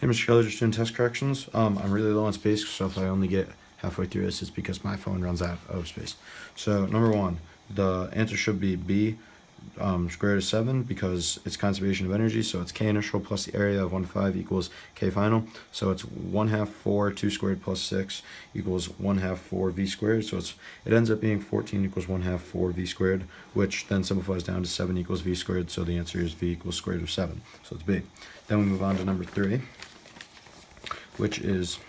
Hey, Mr. Keller, just doing test corrections. I'm really low on space, so if I only get halfway through this, it's because my phone runs out of space. So, number one, the answer should be B, square root of 7, because it's conservation of energy, so it's K initial plus the area of 1 to 5 equals K final. So it's 1/2 4, 2 squared plus 6 equals 1/2 4 V squared. So it ends up being 14 equals 1/2 4 V squared, which then simplifies down to 7 equals V squared. So the answer is V equals square root of 7. So it's B. Then we move on to number 3, which is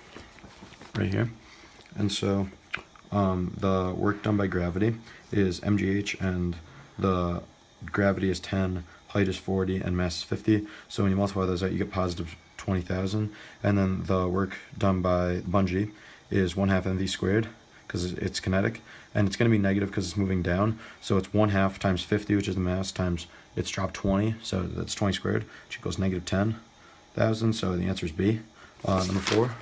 right here. And so the work done by gravity is mgh, and the gravity is 10, height is 40, and mass is 50. So when you multiply those out, you get positive 20,000. And then the work done by bungee is 1/2 mv squared, because it's kinetic, and it's going to be negative because it's moving down. So it's 1/2 times 50, which is the mass, times it's dropped 20, so that's 20 squared, which equals negative 10,000. So the answer is B. Number 4.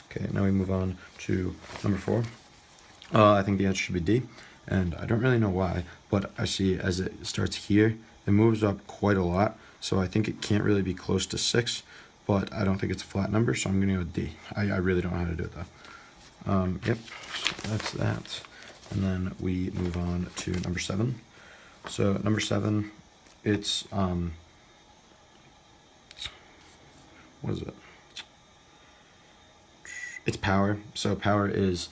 Okay, now we move on to number 4. I think the answer should be D, and I don't really know why, but I see as it starts here, it moves up quite a lot, so I think it can't really be close to 6, but I don't think it's a flat number, so I'm going to go with D. I really don't know how to do it, though. Yep, so that's that. And then we move on to number 7. So number 7, it's, what is it? It's power. So power is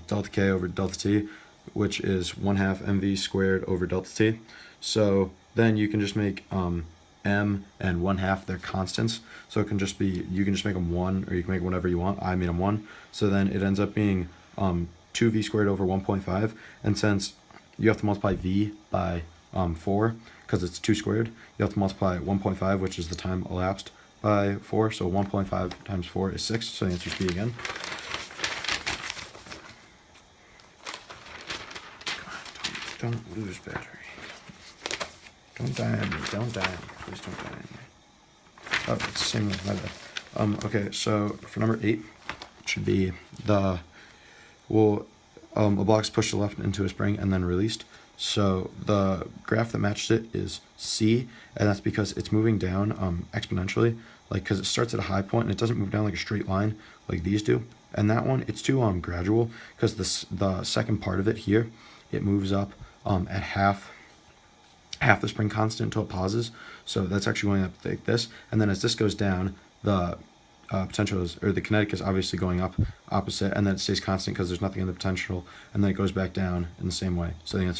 delta K over delta T, which is 1/2 mv squared over delta T. So then you can just make m and 1/2 their constants. So it can just be, you can just make them 1, or you can make whatever you want. I made them 1. So then it ends up being 2v squared over 1.5. And since you have to multiply v by 4, because it's 2 squared, you have to multiply 1.5, which is the time elapsed, by 4, so 1.5 times 4 is 6, so the answer is B again. God, don't lose battery. Don't die on me, don't die on me, please don't die on me. Oh, it's the same one, my bad. Okay, so for number 8, it should be a block is pushed to the left into a spring and then released. So the graph that matches it is C, and that's because it's moving down exponentially, like, because it starts at a high point and it doesn't move down like a straight line like these do. And that one, it's too gradual, because the second part of it here, it moves up at half the spring constant until it pauses. So that's actually going up like this, and then as this goes down, the potential is, or the kinetic is obviously going up opposite, and then it stays constant because there's nothing in the potential, and then it goes back down in the same way. So the answer